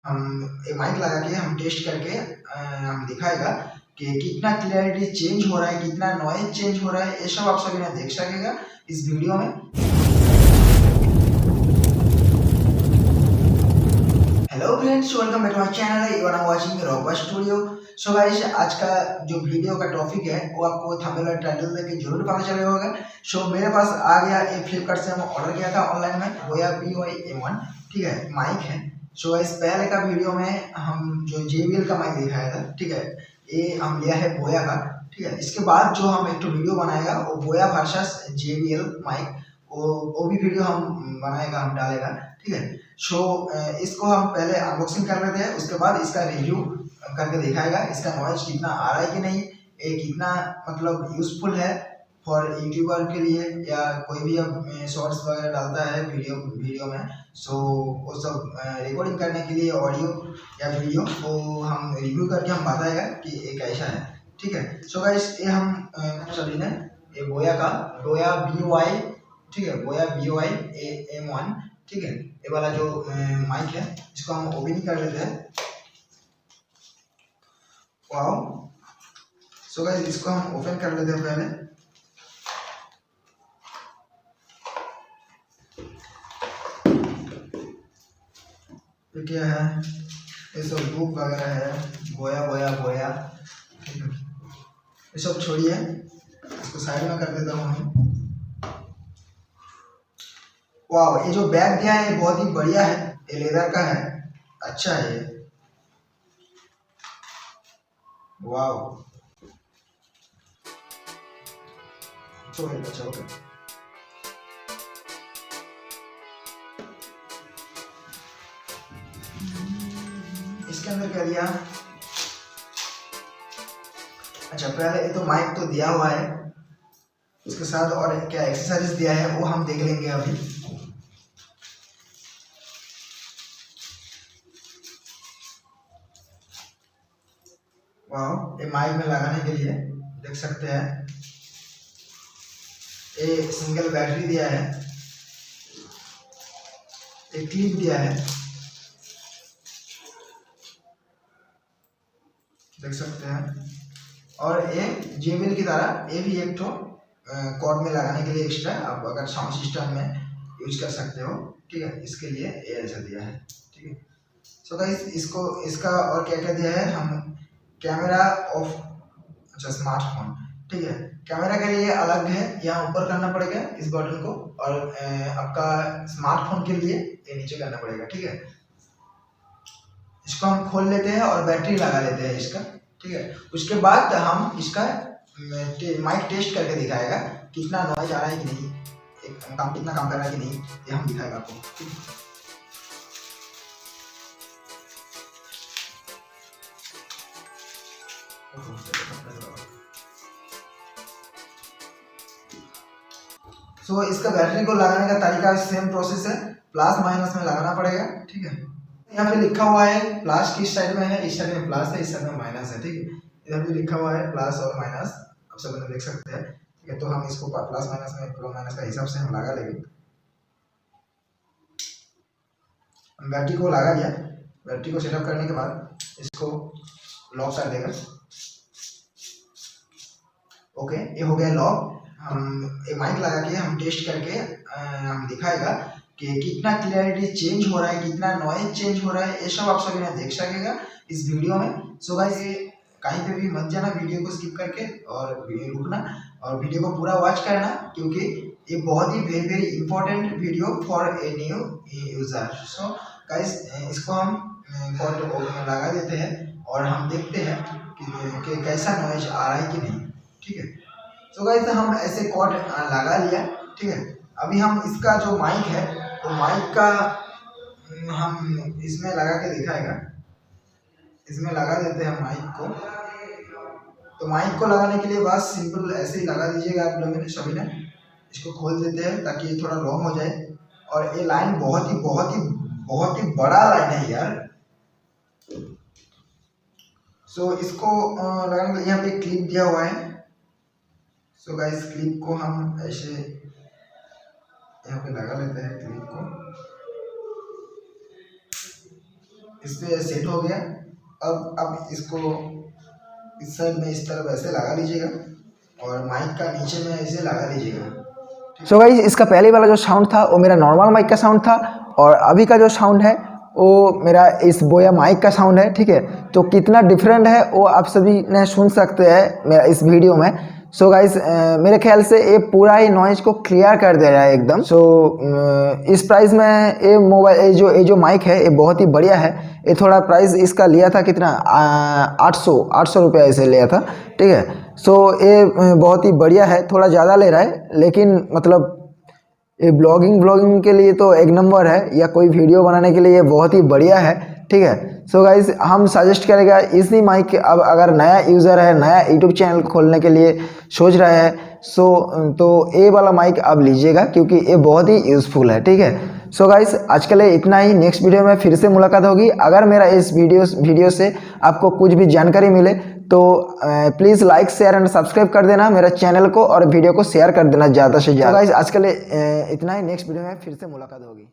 हम एक माइक लगा के हम टेस्ट करके हम दिखाएगा कि कितना क्लियरिटी चेंज हो रहा है, कितना नॉइज चेंज हो रहा है, ये सब आप सभी ने देख सकेगा इस वीडियो में। Hello friends, welcome back to my channel, you are watching Roba studio. So guys, आज का जो वीडियो का टॉपिक है वो आपको थंबनेल और टाइटल देख के जरूर पता चल गया होगा। सो मेरे पास आ गया ये फ्लिपकार्ट से हम ऑर्डर किया था ऑनलाइन में बोया BY-A1, ठीक है, माइक है। सो इस पहले का वीडियो में हम जो JBL का माइक दिखाया था, ठीक है, ये हम लिया है बोया का, ठीक है। इसके बाद जो हम एक वीडियो बनाएगा वो बोया वर्सेस JBL माइक, वो भी वीडियो हम बनाएगा, हम डालेगा, ठीक है। सो इसको हम पहले अनबॉक्सिंग कर लेते हैं, उसके बाद इसका रिव्यू करके दिखाएगा, इसका नॉइज कितना आ रहा है कि नहीं, ये कितना मतलब यूजफुल है फॉर यूट्यूबर के लिए, या कोई भी अब शॉर्ट्स वगैरह डालता है वीडियो में। सो वो सब रिकॉर्डिंग करने के लिए ऑडियो या वीडियो वो हम रिव्यू करके हम बताएगा कि ये कैसा है, ठीक है। सो गाइस, ये हम सभी ने ये बोया BY, ठीक है, बोया BY-A1, ठीक है, ये वाला जो माइक है इसको हम ओपन कर लेते हैं। वाओ, सो गाइस इसको हम ओपन कर लेते हैं पहले। ये क्या है, ये सब बुक वगैरह है, बोया बोया बोया, ठीक है। ये सब छोड़िए, इसको साइड में कर देता हूँ हम। वाह, ये जो बैग दिया है बहुत ही बढ़िया है, ये लेदर का है, अच्छा है ये। वाह, अच्छा ओके। इसके अंदर क्या दिया, अच्छा पहले ये तो माइक तो दिया हुआ है, उसके साथ और क्या एक्सेसरीज दिया है वो हम देख लेंगे अभी। वाह, ये माइक में लगाने के लिए देख सकते हैं, ये सिंगल बैटरी दिया है, एक क्लिप दिया है, देख सकते हैं, और ये JBL की तरह ये भी एक तो कॉर्ड में लगाने के लिए एक्स्ट्रा, आप अगर साउंड सिस्टम में यूज कर सकते हो, ठीक है, इसके लिए ये ऐसा दिया है, ठीक है। सो गाइस, इसको इसका और क्या क्या दिया है, हम कैमरा ऑफ, अच्छा स्मार्टफोन, ठीक है, कैमरा के लिए अलग है, यहाँ ऊपर करना पड़ेगा इस बटन को, और आपका स्मार्टफोन के लिए ये नीचे करना पड़ेगा, ठीक है। इसको हम खोल लेते हैं और बैटरी लगा लेते हैं इसका, ठीक है। उसके बाद हम इसका माइक टेस्ट करके दिखाएगा कितना नॉइज आ रहा है कि नहीं, कितना काम कर रहा है कि नहीं, ये हम दिखाएगा आपको, ठीक है। सो इसका बैटरी को लगाने का तरीका सेम प्रोसेस है, प्लस माइनस में लगाना पड़ेगा, ठीक है। यहाँ पे लिखा हुआ है प्लस किस साइड में है, इस साइड में प्लस है, इस साइड में माइनस है, ठीक है। इधर भी लिखा हुआ है प्लस और माइनस, आप सब लोग देख सकते हैं, ठीक है। तो हम इसको प्लस माइनस में प्लस माइनस का हिसाब से हम लगा लेंगे। हम बैटरी को लगा लिया, बैटरी को सेटअप करने के बाद इसको लॉक कर देगा, ओके, ये हो गया लॉक। हम एक माइक लगा के हम टेस्ट करके हम दिखाएगा कि कितना क्लियरिटी चेंज हो रहा है, कितना नॉइज चेंज हो रहा है, ये सब आप सभी ने देख सकेगा इस वीडियो में। सो गाइस, कहीं पे भी मत जाना, वीडियो को स्किप करके और रुकना और वीडियो को पूरा वॉच करना, क्योंकि ये बहुत ही very important video for a new user. So guys, इसको हम कॉर्ड लगा देते हैं और हम देखते हैं कि कैसा नॉइज आ रहा है कि नहीं, ठीक है। सो गाइस, हम ऐसे कॉर्ड लगा लिया, ठीक है। अभी हम इसका जो माइक है तो माइक का हम इसमें लगा के दिखाएगा, इसमें लगा देते हैं माइक को। तो माइक को लगाने के लिए बस सिंपल ऐसे ही लगा दीजिएगा आप लोगों ने सभी ने। इसको खोल देते हैं ताकि ये थोड़ा लॉन्ग हो जाए, और ये लाइन बहुत ही बड़ा लाइन है यार। सो इसको लगाने के लिए यहाँ पे क्लिप दिया हुआ है। सो गाइस, क्लिप को हम ऐसे यहाँ पे लगा लेते हैं क्लिप को। इस पे सेट हो गया। अब इसको इस साइड में इस तरफ ऐसे लगा लीजिएगा और माइक का नीचे में ऐसे लगा लीजिएगा। सो गाइस, इसका पहले वाला जो साउंड था वो मेरा नॉर्मल माइक का साउंड था और अभी का जो साउंड है वो मेरा इस बोया माइक का साउंड है। ठीक है, तो कितना डिफरेंट है वो आप सभी ने सुन सकते हैं मेरा इस वीडियो में। सो गाइस, मेरे ख्याल से ये पूरा ही नॉइज को क्लियर कर दे रहा है एकदम। सो इस प्राइस में ये मोबाइल ये जो माइक है ये बहुत ही बढ़िया है। ये थोड़ा प्राइस इसका लिया था कितना 800 रुपया ऐसे लिया था। ठीक है, सो ये बहुत ही बढ़िया है, थोड़ा ज़्यादा ले रहा है लेकिन मतलब ये ब्लॉगिंग के लिए तो एक नंबर है, या कोई वीडियो बनाने के लिए ये बहुत ही बढ़िया है। ठीक है, सो गाइस, हम सजेस्ट करेगा इसी माइक। अब अगर नया यूज़र है, नया यूट्यूब चैनल खोलने के लिए सोच रहा है तो ये वाला माइक आप लीजिएगा क्योंकि ये बहुत ही यूज़फुल है। ठीक है, सो गाइस, आज के लिए इतना ही। नेक्स्ट वीडियो में फिर से मुलाकात होगी। अगर मेरा इस वीडियो से आपको कुछ भी जानकारी मिले तो please like share and subscribe कर देना मेरा चैनल को और वीडियो को शेयर कर देना ज़्यादा से ज़्यादा। गाइस, आज के लिए इतना ही। नेक्स्ट वीडियो में फिर से मुलाकात होगी।